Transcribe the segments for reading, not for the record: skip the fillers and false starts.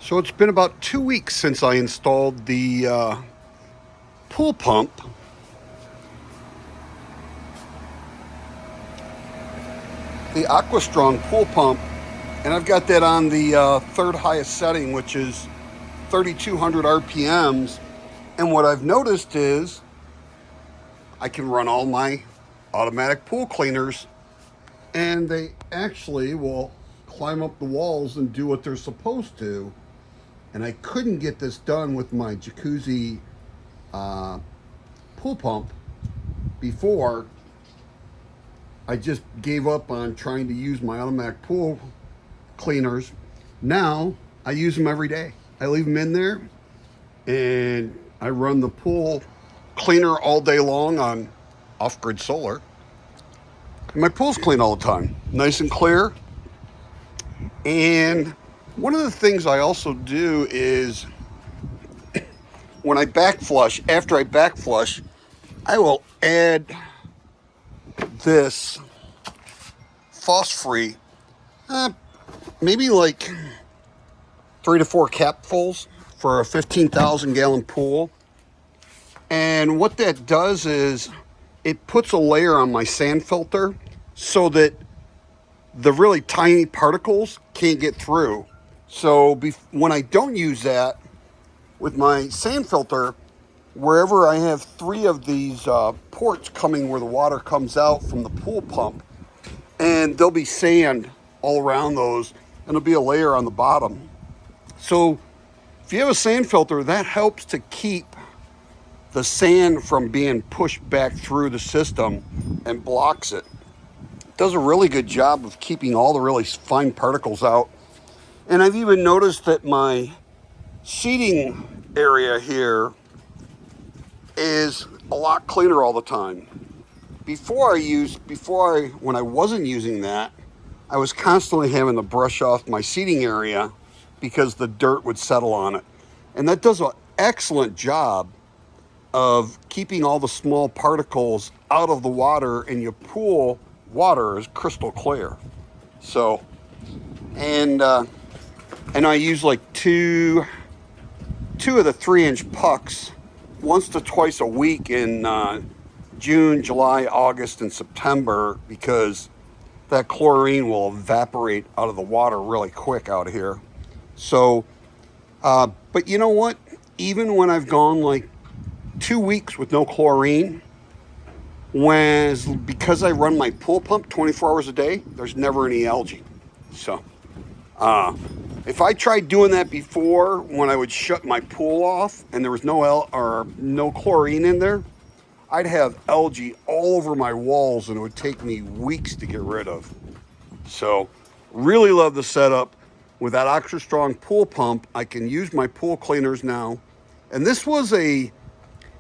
So it's been about 2 weeks since I installed the pool pump. The AQUASTRONG pool pump, and I've got that on the third highest setting, which is 3,200 RPMs. And what I've noticed is I can run all my automatic pool cleaners, and they actually will climb up the walls and do what they're supposed to. And I couldn't get this done with my jacuzzi pool pump before. I just gave up on trying to use my automatic pool cleaners. Now I use them every day. I leave them in there and I run the pool cleaner all day long on off-grid solar. And my pool's clean all the time, nice and clear. And one of the things I also do is when I back flush, after I back flush, I will add this phosphorus, maybe like 3 to 4 capfuls for a 15,000 gallon pool. And what that does is it puts a layer on my sand filter so that the really tiny particles can't get through. So when I don't use that with my sand filter, wherever I have 3 of these ports coming where the water comes out from the pool pump, and there'll be sand all around those, and there'll be a layer on the bottom. So if you have a sand filter, that helps to keep the sand from being pushed back through the system and blocks it. It does a really good job of keeping all the really fine particles out. And I've even noticed that my seating area here is a lot cleaner all the time. When I wasn't using that, I was constantly having to brush off my seating area because the dirt would settle on it. And that does an excellent job of keeping all the small particles out of the water, and your pool water is crystal clear. So, and I use like two of the 3-inch pucks once to twice a week in June, July, August, and September, because that chlorine will evaporate out of the water really quick out here. So, but you know what? Even when I've gone like 2 weeks with no chlorine, because I run my pool pump 24 hours a day, there's never any algae. So, if I tried doing that before, when I would shut my pool off and there was no chlorine in there, I'd have algae all over my walls, and it would take me weeks to get rid of. So, really love the setup. With that AQUASTRONG pool pump, I can use my pool cleaners now. And this was a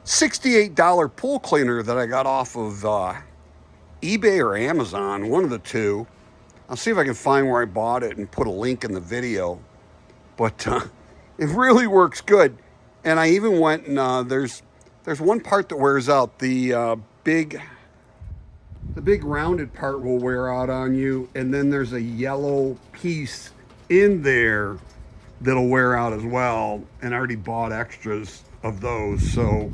$68 pool cleaner that I got off of eBay or Amazon, one of the two. I'll see if I can find where I bought it and put a link in the video. But it really works good. And I even went and there's one part that wears out. The big rounded part will wear out on you, and then there's a yellow piece in there that'll wear out as well. And I already bought extras of those. So,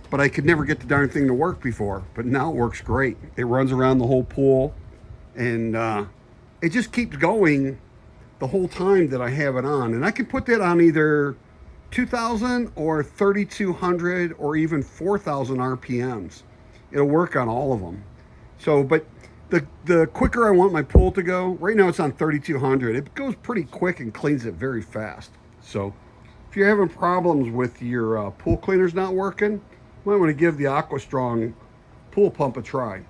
but I could never get the darn thing to work before. But now it works great. It runs around the whole pool. And it just keeps going the whole time that I have it on. And I can put that on either 2,000 or 3,200 or even 4,000 RPMs. It'll work on all of them. So, but the quicker I want my pool to go, right now it's on 3,200. It goes pretty quick and cleans it very fast. So if you're having problems with your pool cleaners not working, you might want to give the AQUASTRONG pool pump a try.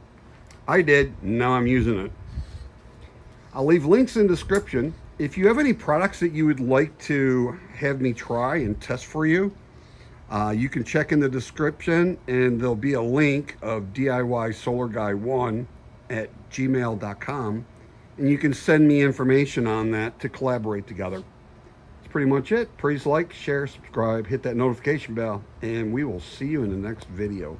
I did, now I'm using it. I'll leave links in the description. If you have any products that you would like to have me try and test for you, you can check in the description, and there'll be a link of DIYSolarGuy1@gmail.com, and you can send me information on that to collaborate together. That's pretty much it. Please like, share, subscribe, hit that notification bell, and we will see you in the next video.